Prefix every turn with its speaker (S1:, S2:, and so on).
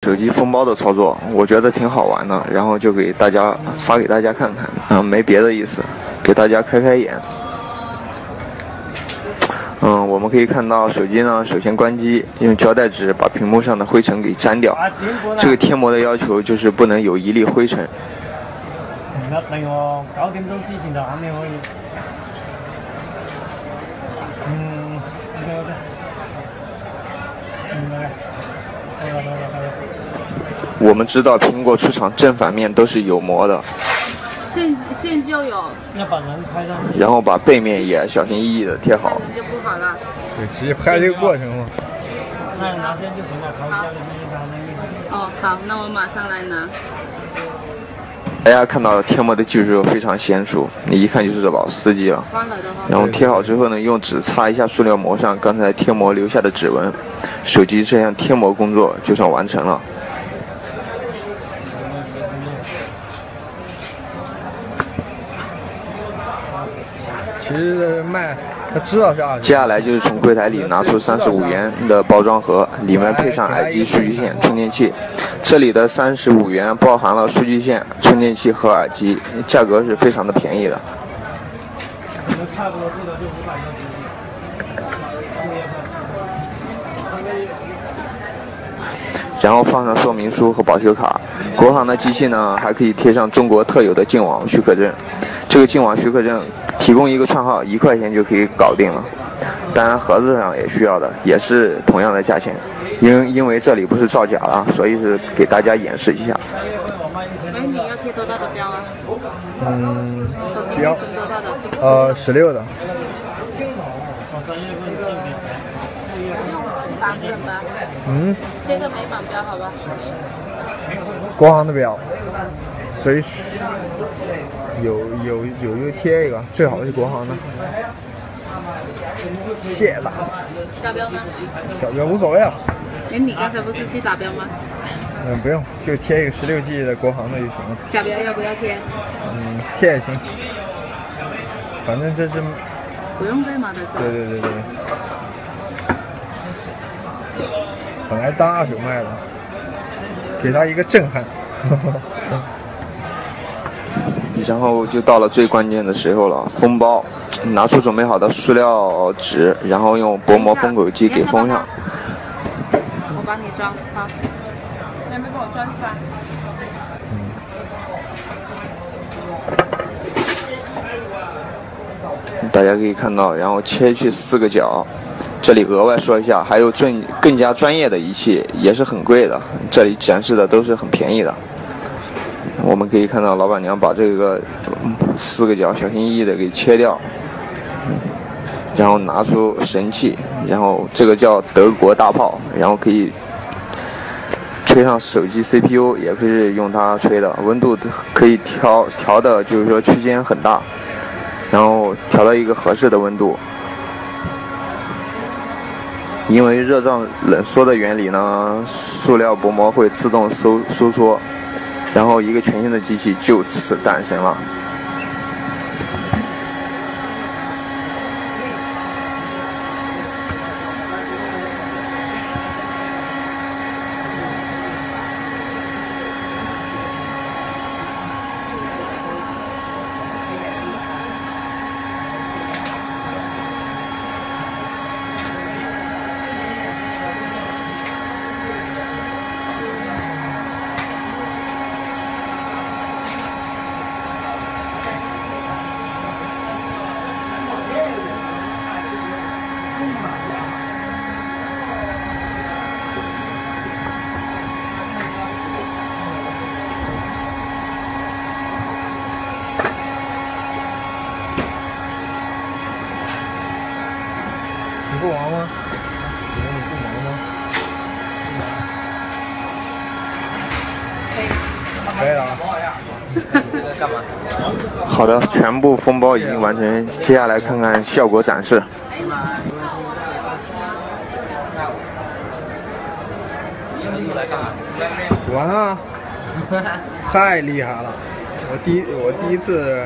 S1: 手机封包的操作，我觉得挺好玩的，然后就给大家发给大家看看，没别的意思，给大家开开眼。我们可以看到手机呢，首先关机，用胶带纸把屏幕上的灰尘给粘掉。这个贴膜的要求就是不能有一粒灰尘。
S2: 唔一定喎，9點鐘之前就肯定可以。OK。
S1: 我们知道苹果出厂正反面都是有膜的，
S3: 线就有，
S2: 要把人拍上去，
S1: 然后把背面也小心翼翼的贴好。
S3: 就不好了。
S4: 对，直接拍这个过程嘛。
S2: 那拿线就行了，好，家里面拿那个。
S3: 哦，好，那我马上来拿。
S1: 大家看到贴膜的技术非常娴熟，你一看就是老司机了。然后贴好之后呢，用纸擦一下塑料膜上刚才贴膜留下的指纹，手机这项贴膜工作就算完成了。
S4: 其实卖，他知道是20。
S1: 接下来就是从柜台里拿出35元的包装盒，里面配上耳机、数据线、充电器。这里的35元包含了数据线、充电器和耳机，价格是非常的便宜的。
S2: 差不多最多就500
S1: 然后放上说明书和保修卡。国行的机器呢，还可以贴上中国特有的净网许可证。这个净网许可证提供一个串号1块钱就可以搞定了。当然盒子上也需要的，也是同样的价钱。因为这里不是造假了，所以是给大家演示一下。
S3: 你要贴多大的标啊？
S4: 标
S3: 多大的
S4: ？16的。
S3: 绑着吧。这个没绑标，好吧？
S4: 国行的标，随时有贴一个，最好是国行的。谢了。
S3: 小标呢？
S4: 小标无所谓啊。
S3: 你刚才不是去打标吗？
S4: 不用，就贴一个16G 的国行的就行了。
S3: 小标要不要贴？
S4: 贴也行。反正这是
S3: 不用对码的是吧？
S4: 对。本来当2手卖的，给他一个震撼。
S1: 然后就到了最关键的时候了，封包。拿出准备好的塑料纸，然后用薄膜封口机给封上。
S3: 我帮你装，好。你们帮我装出来。
S1: 大家可以看到，然后切去4个角。这里额外说一下，还有更加专业的仪器，也是很贵的。这里展示的都是很便宜的。我们可以看到，老板娘把这个4个角小心翼翼的给切掉，然后拿出神器，然后这个叫德国大炮，然后可以吹上手机 CPU， 也可以用它吹的，温度可以调的，就是说区间很大，然后调到一个合适的温度。因为热胀冷缩的原理呢，塑料薄膜会自动收缩，然后一个全新的机器就此诞生了。
S4: 你不忙吗？你不忙吗？可以了啊。
S2: 干嘛？
S1: 好的，全部封包已经完成，接下来看看效果展示。
S4: 完了，太厉害了！我第一次